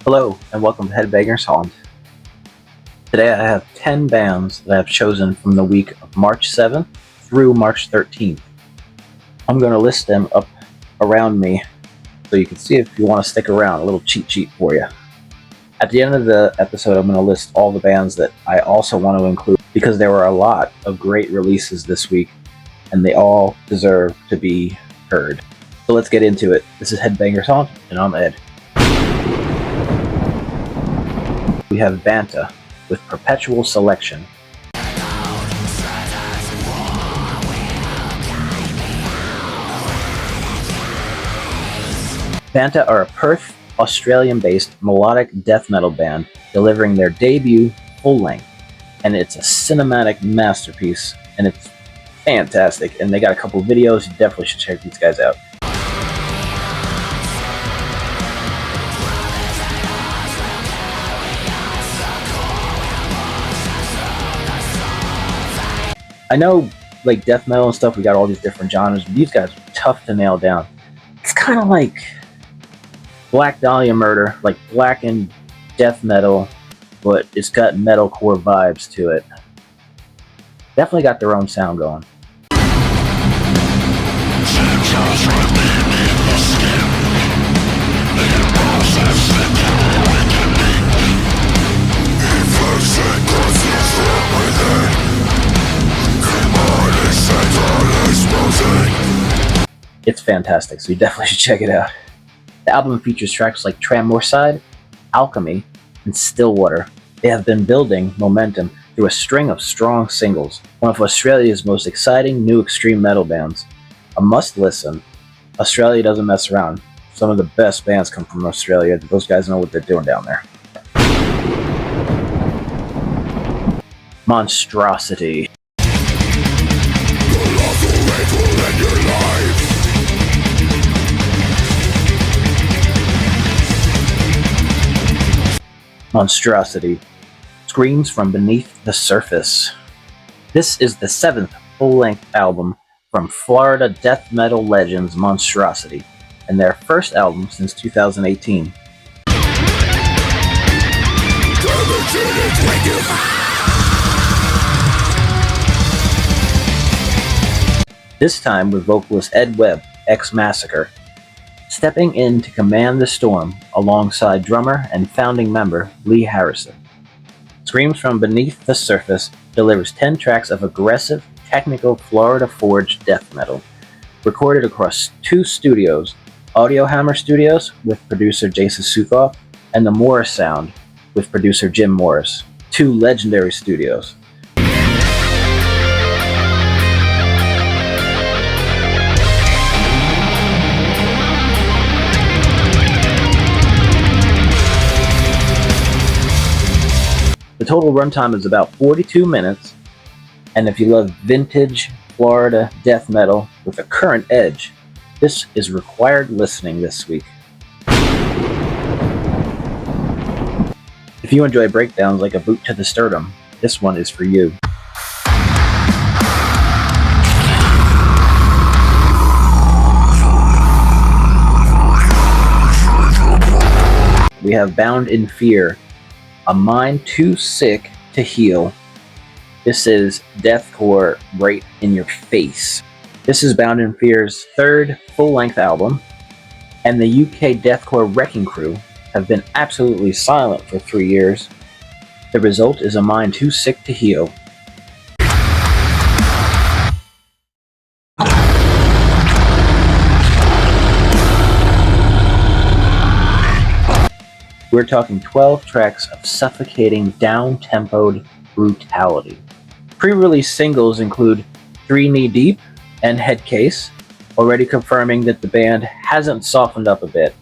Hello, and welcome to Headbangers Holland. Today I have 10 bands that I've chosen from the week of March 7th through March 13th. I'm going to list them up around me so you can see if you want to stick around, a little cheat sheet for you. At the end of the episode, I'm going to list all the bands that I also want to include because there were a lot of great releases this week and they all deserve to be heard. So let's get into it. This is Headbangers Holland, and I'm Ed. We have Vanta with Perpetual Selection. Vanta are a Perth, Australian-based melodic death metal band delivering their debut full-length, and it's a cinematic masterpiece, and it's fantastic, and they got a couple videos. You definitely should check these guys out. I know, like death metal and stuff, we got all these different genres, but these guys are tough to nail down. It's kind of like Black Dahlia Murder, like blackened death metal, but it's got metalcore vibes to it. Definitely got their own sound going. It's fantastic, so you definitely should check it out. The album features tracks like Tramorside, Alchemy, and Stillwater. They have been building momentum through a string of strong singles, one of Australia's most exciting new extreme metal bands. A must listen. Australia doesn't mess around. Some of the best bands come from Australia. Those guys know what they're doing down there. Monstrosity. Monstrosity screams from beneath the surface. This is the 7th full-length album from Florida death metal legends Monstrosity, and their first album since 2018. This time with vocalist Ed Webb, ex-Massacre, stepping in to command the storm alongside drummer and founding member Lee Harrison. Screams from Beneath the Surface delivers 10 tracks of aggressive, technical Florida-forged death metal, recorded across 2 studios, Audio Hammer Studios with producer Jason Suthoff and The Morris Sound with producer Jim Morris, 2 legendary studios. The total runtime is about 42 minutes, and if you love vintage Florida death metal with a current edge, this is required listening this week. If you enjoy breakdowns like a boot to the sternum, this one is for you. We have Bound in Fear, a mind too sick to heal. This is deathcore right in your face. This is Bound in Fear's 3rd full-length album, and the UK deathcore Wrecking Crew have been absolutely silent for 3 years. The result is a mind too sick to heal. We're talking 12 tracks of suffocating, down-tempoed brutality. Pre-release singles include 3 Knee Deep and Headcase, already confirming that the band hasn't softened up a bit.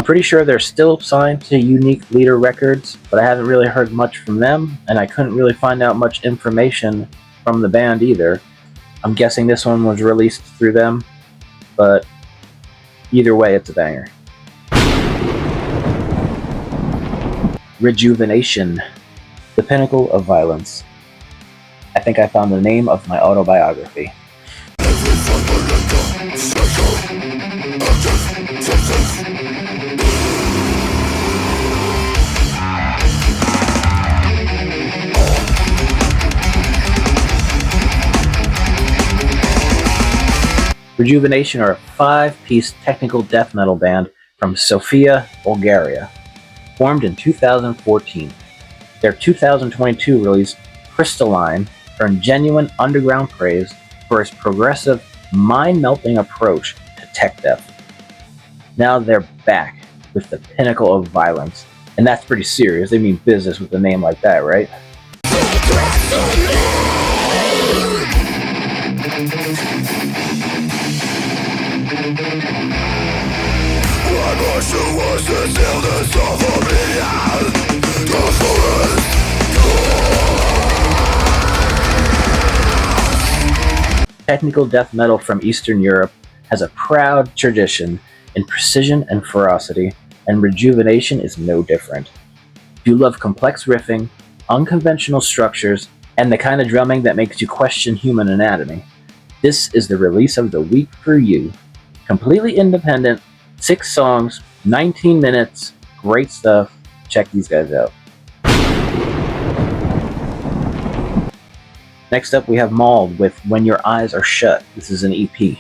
Pretty sure they're still signed to Unique Leader Records, but I haven't really heard much from them, and I couldn't really find out much information from the band either. I'm guessing this one was released through them, but either way, it's a banger. Rejuvenation. The Pinnacle of Violence. I think I found the name of my autobiography. Rejuvenation are a 5-piece technical death metal band from Sofia, Bulgaria, formed in 2014. Their 2022 release, Crystalline, earned genuine underground praise for its progressive, mind-melting approach to tech death. Now they're back with the Pinnacle of Violence, and that's pretty serious. They mean business with a name like that, right? Technical death metal from Eastern Europe has a proud tradition in precision and ferocity, and Rejuvenation is no different. If you love complex riffing, unconventional structures, and the kind of drumming that makes you question human anatomy, this is the release of the week for you. Completely independent, 6 songs, 19 minutes, great stuff. Check these guys out. Next up, we have Mauled with When Your Eyes Are Shut. This is an EP.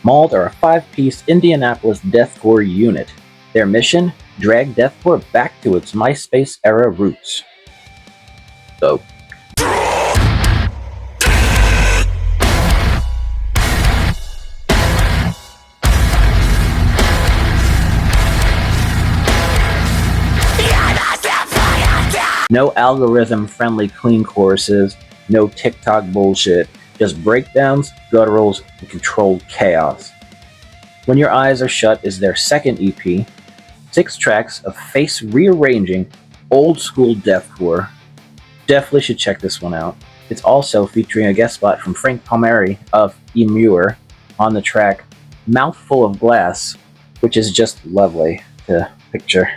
Mauled are a 5-piece Indianapolis deathcore unit. Their mission? Drag deathcore back to its MySpace-era roots. So, no algorithm-friendly clean choruses, no TikTok bullshit, just breakdowns, gutturals, and controlled chaos. When Your Eyes Are Shut is their second EP, 6 tracks of face-rearranging, old-school deathcore. Definitely should check this one out. It's also featuring a guest spot from Frank Palmieri of Emure on the track Mouthful of Glass, which is just lovely to picture.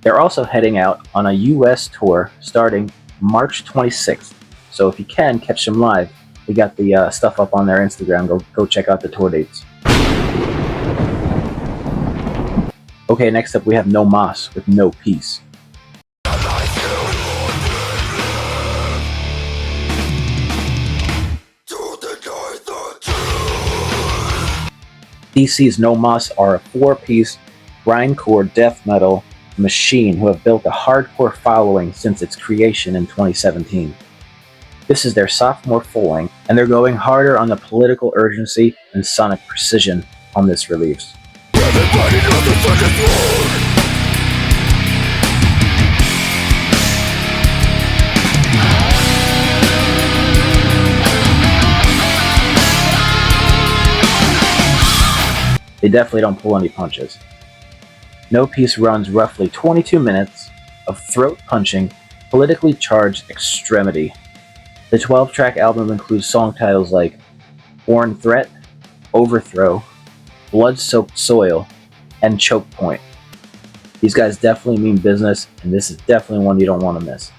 They're also heading out on a US tour starting March 26th. So if you can, catch them live. We got the stuff up on their Instagram. Go check out the tour dates. Okay, next up we have No Mas with No Peace. DC's No Mas are a 4-piece grindcore death metal machine who have built a hardcore following since its creation in 2017. This is their sophomore full length, and they're going harder on the political urgency and sonic precision on this release. They definitely don't pull any punches. No Peace runs roughly 22 minutes of throat-punching, politically charged extremity. The 12-track album includes song titles like Born Threat, Overthrow, Blood-Soaked Soil, and Choke Point. These guys definitely mean business, and this is definitely one you don't want to miss.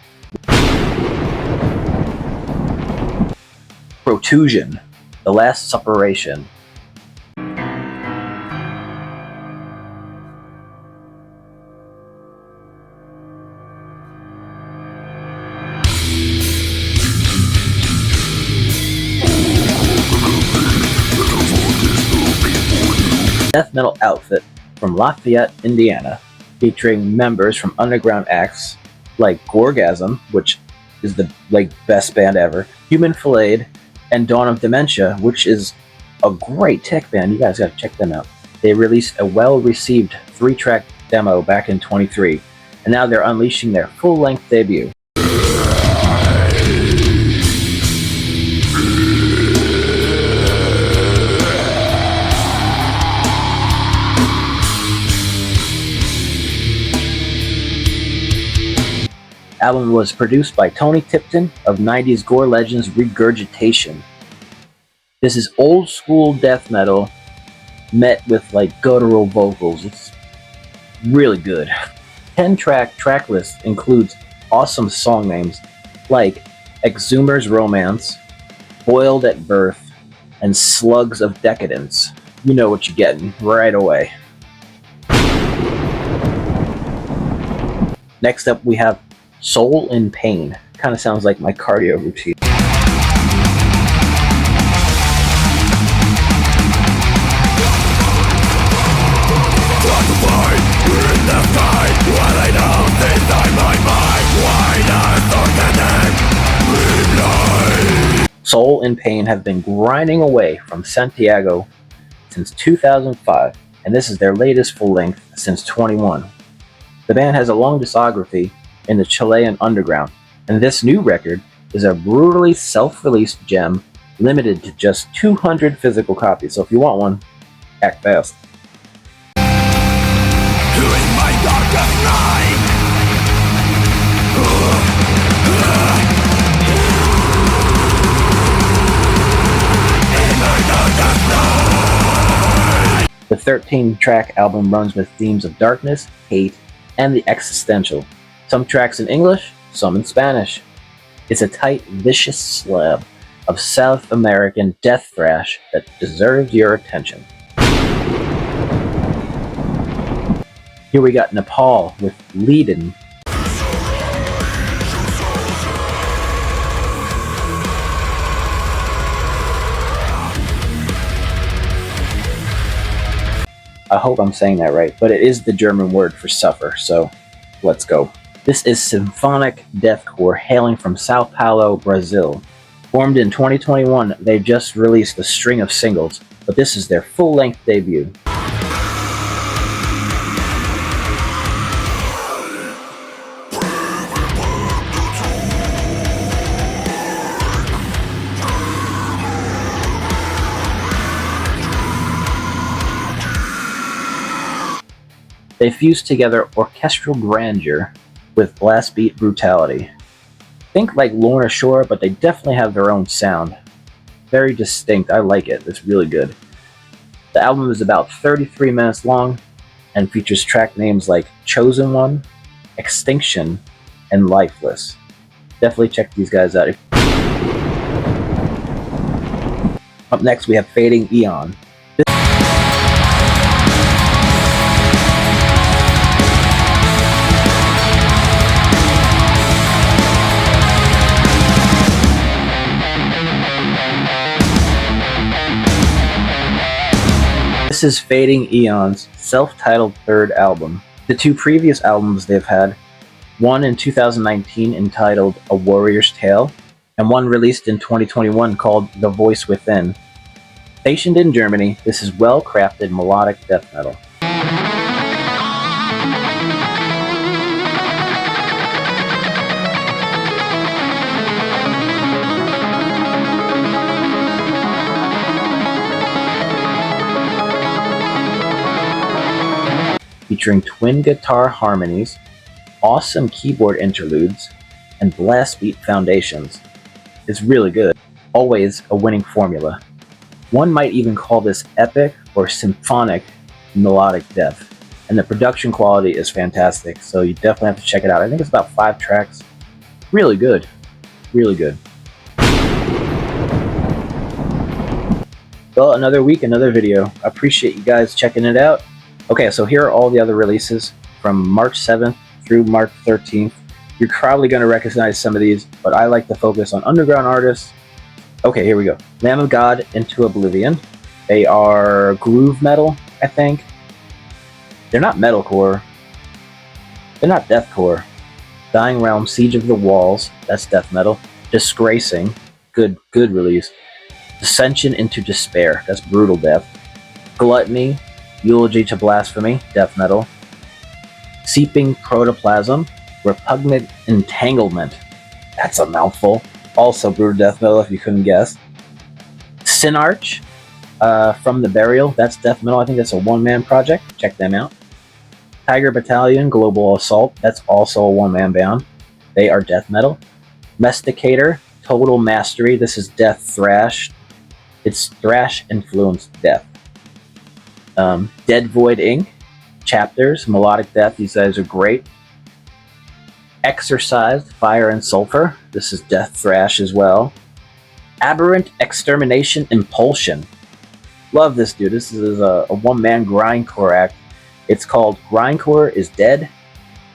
Protrusion, The Last Suppuration. Death metal outfit from Lafayette, Indiana, featuring members from underground acts like Gorgasm, which is the best band ever, Human Filleted, and Dawn of Dementia, which is a great tech band. You guys gotta check them out. They released a well-received 3-track demo back in 23, and now they're unleashing their full-length debut. album was produced by Tony Tipton of 90s gore legends Regurgitation. This is old school death metal met with like guttural vocals. It's really good. 10-track list includes awesome song names like Exhumer's Romance, Boiled at Birth, and Slugs of Decadence. You know what you're getting right away. Next up we have Soulinpain. Kind of sounds like my cardio routine. Soulinpain have been grinding away from Santiago since 2005, and this is their latest full length since 21. The band has a long discography in the Chilean underground, and this new record is a brutally self-released gem limited to just 200 physical copies, so if you want one, act fast. The 13-track album runs with themes of darkness, hate, and the existential. Some tracks in English, some in Spanish. It's a tight, vicious slab of South American death thrash that deserves your attention. Here we got Nephall with LEIDEN. I hope I'm saying that right, but it is the German word for suffer, so let's go. This is Symphonic Deathcore, hailing from Sao Paulo, Brazil. Formed in 2021, they've just released a string of singles, but this is their full-length debut. They fuse together orchestral grandeur with blast beat brutality. Think like Lorna Shore, but they definitely have their own sound. Very distinct, I like it, it's really good. The album is about 33 minutes long and features track names like Chosen One, Extinction, and Lifeless. Definitely check these guys out. Up next we have Fading Aeon. This is Fading Aeon's self-titled third album. The two previous albums they've had, one in 2019 entitled A Warrior's Tale, and one released in 2021 called The Voice Within. Stationed in Germany, this is well-crafted melodic death metal. Featuring twin guitar harmonies, awesome keyboard interludes, and blast beat foundations. It's really good. Always a winning formula. One might even call this epic or symphonic melodic death. And the production quality is fantastic, so you definitely have to check it out. I think it's about 5 tracks. Really good. Really good. Well, another week, another video. I appreciate you guys checking it out. Okay, so here are all the other releases from March 7th through March 13th. You're probably going to recognize some of these, but I like to focus on underground artists. Okay, here we go. Lamb of God, Into Oblivion. They are groove metal, I think. They're not metalcore. They're not deathcore. Dying Realm, Siege of the Walls, that's death metal. Disgracing, good release. Dissension into Despair, that's brutal death. Gluttony, Eulogy to Blasphemy, death metal. Seeping Protoplasm, Repugnant Entanglement, that's a mouthful. Also brutal death metal if you couldn't guess. Sinarch, From the Burial, that's death metal. I think that's a one-man project. Check them out. Tiger Battalion, Global Assault, that's also a one-man band. They are death metal. Mesticator, Total Mastery. This is death thrash. It's thrash influenced death. Dead Void Inc. Chapters, Melodic Death. These guys are great. Exorcised, Fire and Sulfur. This is death thrash as well. Aberrant Extermination Impulsion. Love this dude. This is a one-man grindcore act. It's called Grindcore is Dead.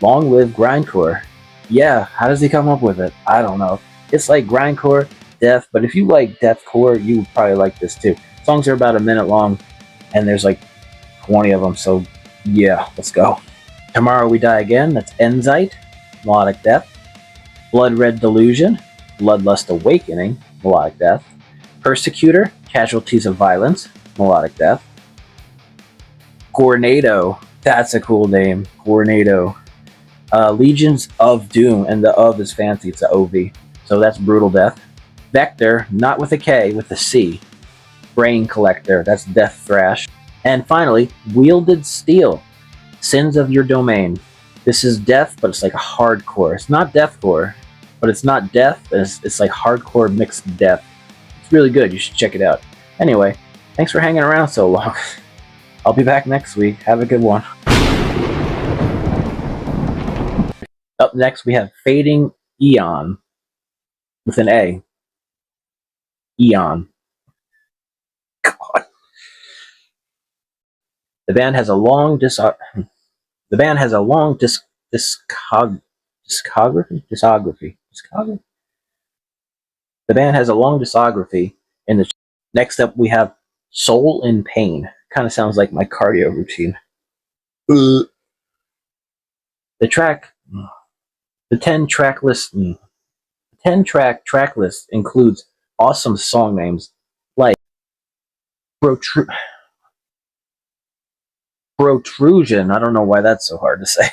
Long live Grindcore. Yeah, how does he come up with it? I don't know. It's like grindcore, death, but if you like deathcore, you would probably like this too. Songs are about a minute long, and there's like 20 of them, so yeah, let's go. Tomorrow We Die Again, that's Enzite, Melodic Death. Blood Red Delusion, Bloodlust Awakening, Melodic Death. Persecutor, Casualties of Violence, Melodic Death. Gornado, that's a cool name, Gornado. Legions of Doom, and the of is fancy, it's a OV, so that's brutal death. Vector, not with a K, with a C. Brain Collector, that's death thrash. And finally, Wielded Steel, Sins of Your Domain. This is death, but it's like a hardcore. It's not deathcore, but it's not death. It's like hardcore mixed death. It's really good. You should check it out. Anyway, thanks for hanging around so long. I'll be back next week. Have a good one. Up next, we have Fading Aeon with an A. Aeon. God. The band has a long discography. The band has a long discography. Next up, we have Soulinpain. Kind of sounds like my cardio routine. The 10-track track list includes awesome song names like Protrusion. I don't know why that's so hard to say.